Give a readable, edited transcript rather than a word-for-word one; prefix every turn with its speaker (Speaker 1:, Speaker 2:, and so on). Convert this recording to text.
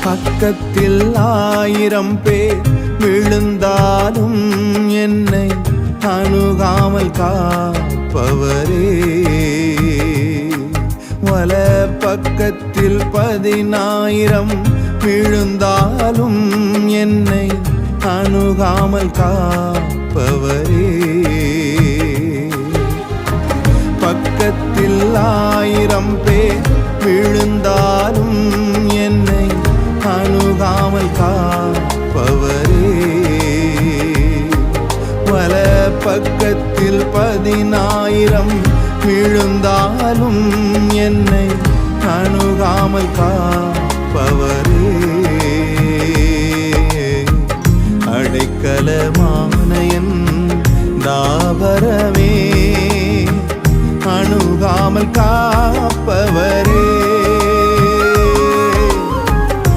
Speaker 1: பக்கத்தில் 1000 பேர் விழுந்தாலும் என்னை அணுகாமல் காப்பவரே, வல பக்கத்தில் 10,000 விழுந்தாலும் என்னை அணுகாமல் காப்பவரே, பக்கத்தில் 1000 பேர் விழுந்தாலும் என்னை அணுகாமல் காப்பவரே, வல பக்கத்தில் 10,000 விழுந்தாலும் என்னை அணுகாமல் காப்பவரே.